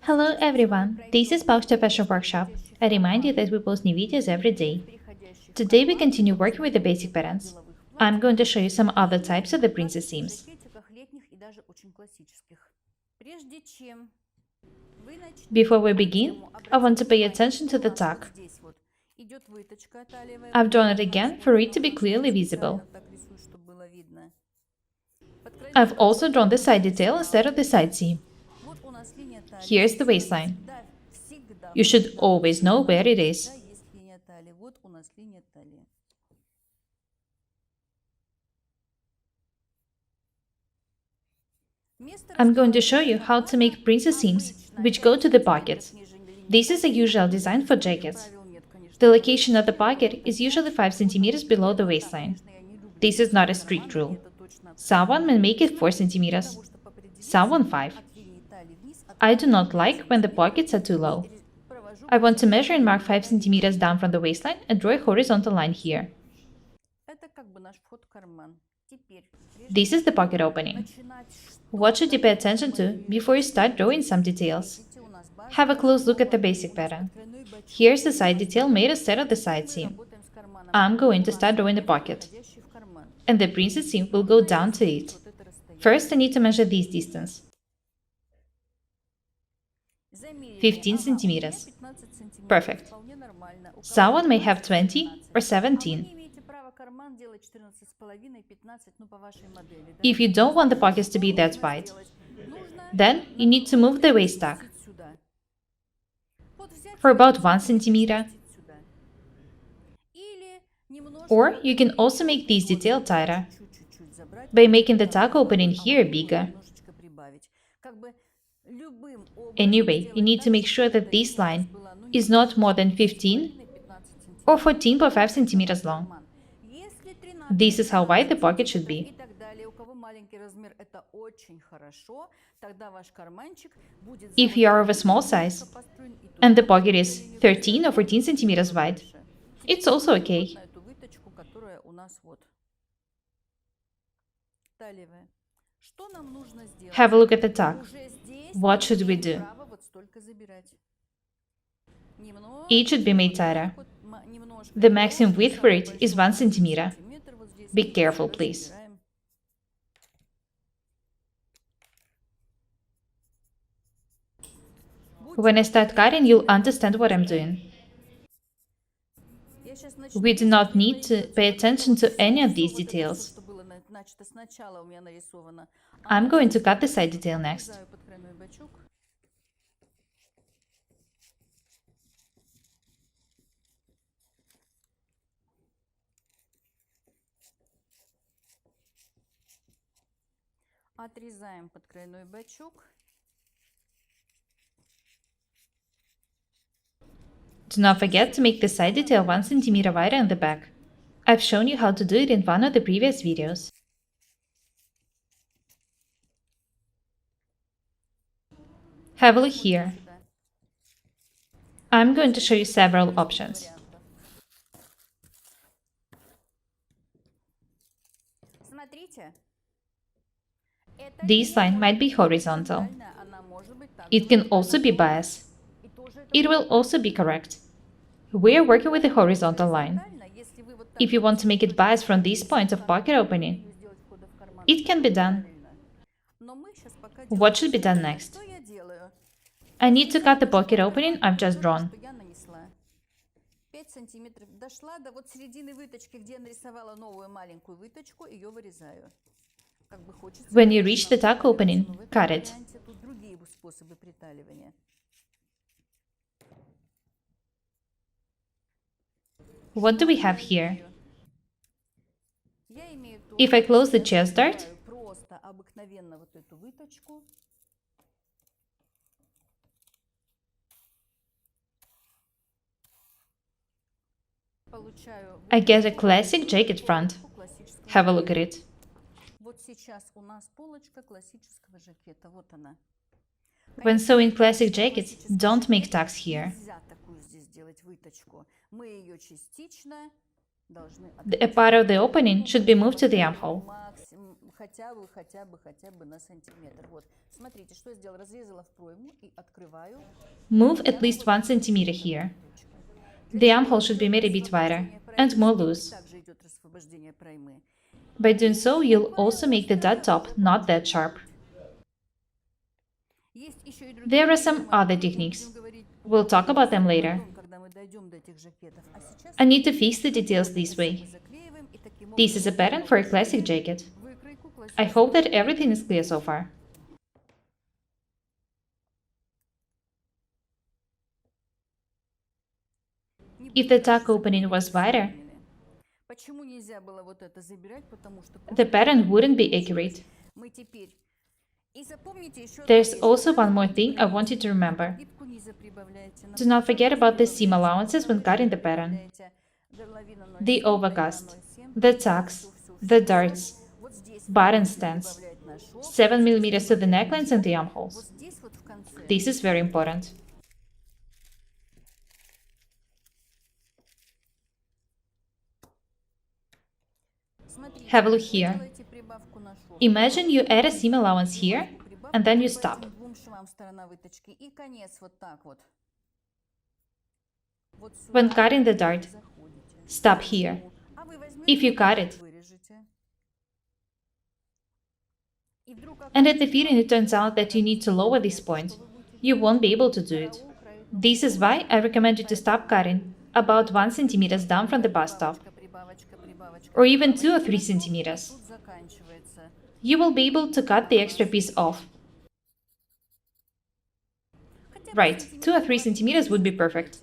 Hello everyone, this is Paukshte Fashion Workshop. I remind you that we post new videos every day. Today we continue working with the basic patterns. I'm going to show you some other types of the princess seams. Before we begin, I want to pay attention to the tuck. I've drawn it again for it to be clearly visible. I've also drawn the side detail instead of the side seam. Here's the waistline. You should always know where it is. I'm going to show you how to make princess seams, which go to the pockets. This is a usual design for jackets. The location of the pocket is usually 5 cm below the waistline. This is not a strict rule. Someone may make it 4 cm, someone 5. I do not like when the pockets are too low. I want to measure and mark 5 cm down from the waistline and draw a horizontal line here. This is the pocket opening. What should you pay attention to before you start drawing some details? Have a close look at the basic pattern. Here's the side detail made instead of the side seam. I'm going to start drawing the pocket, and the princess seam will go down to it. First, I need to measure this distance. 15 centimeters. Perfect. Someone may have 20 or 17. If you don't want the pockets to be that wide, then you need to move the waist tuck for about 1 centimeter. Or you can also make this detail tighter by making the tuck opening here bigger. Anyway, you need to make sure that this line is not more than 15 or 14.5 centimeters long. This is how wide the pocket should be. If you are of a small size and the pocket is 13 or 14 centimeters wide, it's also okay. Have a look at the tuck. What should we do? It should be made tighter. The maximum width for it is 1 centimeter. Be careful, please. When I start cutting, you'll understand what I'm doing. We do not need to pay attention to any of these details. I'm going to cut the side detail next. Отрезаем подкройной бачок. Do not forget to make the side detail 1 centimeter wider on the back. I've shown you how to do it in one of the previous videos. Have a look here. I'm going to show you several options. This line might be horizontal. It can also be bias. It will also be correct. We are working with a horizontal line. If you want to make it biased from this point of pocket opening, it can be done. What should be done next? I need to cut the pocket opening I've just drawn. When you reach the tuck opening, cut it. What do we have here? If I close the chest dart, I get a classic jacket front. Have a look at it. When sewing classic jackets, don't make tucks here. A part of the opening should be moved to the armhole. хотя бы на сантиметр. Вот. Смотрите, что я сделала. Разрезала в пройму и открываю. Move at least 1 centimeter here. The armhole should be made a bit wider and more loose. Также идет освобождение проймы. By doing so, you'll also make the dot top not that sharp. Есть еще и другие There are some приемы, other о которых techniques. будем говорить We'll talk about them later. потом, когда мы дойдем до этих жакетов. А сейчас I need to fix the details this мы way. заклеиваем и таким This is a pattern for a classic jacket. выкройку I hope that everything is clear so far. If the tuck opening was wider, Почему нельзя было вот это забирать? Потому что the pattern wouldn't be accurate. мы теперь. И запомните еще There's also one more thing I want you to remember. Do not forget about the seam allowances when cutting the pattern. The overcast, the tucks, the darts, button stands, 7 mm to the necklines and the armholes. This is very important. Have a look here. Imagine you add a seam allowance here, and then you stop. When cutting the dart, stop here. If you cut it, and at the fitting it turns out that you need to lower this point, you won't be able to do it. This is why I recommend you to stop cutting about 1 cm down from the bust off, or even 2 or 3 centimeters. You will be able to cut the extra piece off. Right, 2 or 3 centimeters would be perfect.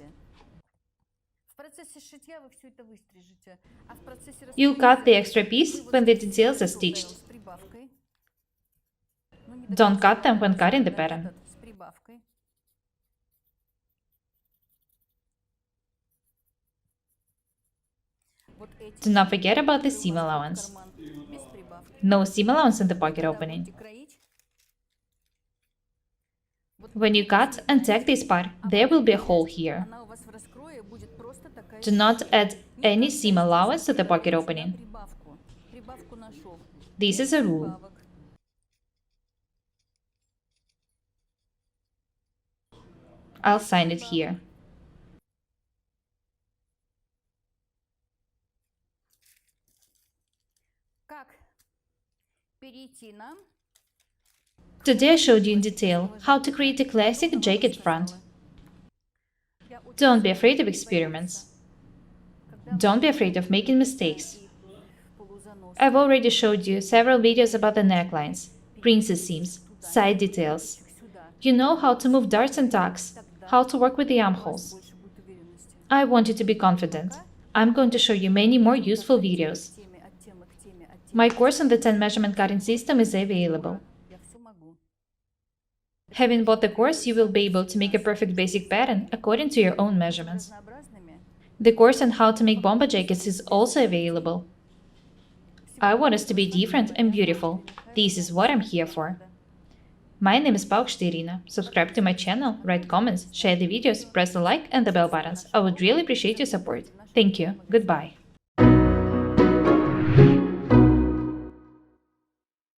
You'll cut the extra piece when the details are stitched. Don't cut them when cutting the pattern. Do not forget about the seam allowance. No seam allowance in the pocket opening. When you cut and tack this part, there will be a hole here. Do not add any seam allowance to the pocket opening. This is a rule. I'll sign it here. Today I showed you in detail how to create a classic jacket front. Don't be afraid of experiments. Don't be afraid of making mistakes. I've already showed you several videos about the necklines, princess seams, side details. You know how to move darts and tucks, how to work with the armholes. I want you to be confident. I'm going to show you many more useful videos. My course on the 10 measurement cutting system is available. Having bought the course, you will be able to make a perfect basic pattern according to your own measurements. The course on how to make bomber jackets is also available. I want us to be different and beautiful. This is what I'm here for. My name is Paukshte Irina. Subscribe to my channel, write comments, share the videos, press the like and the bell buttons. I would really appreciate your support. Thank you. Goodbye.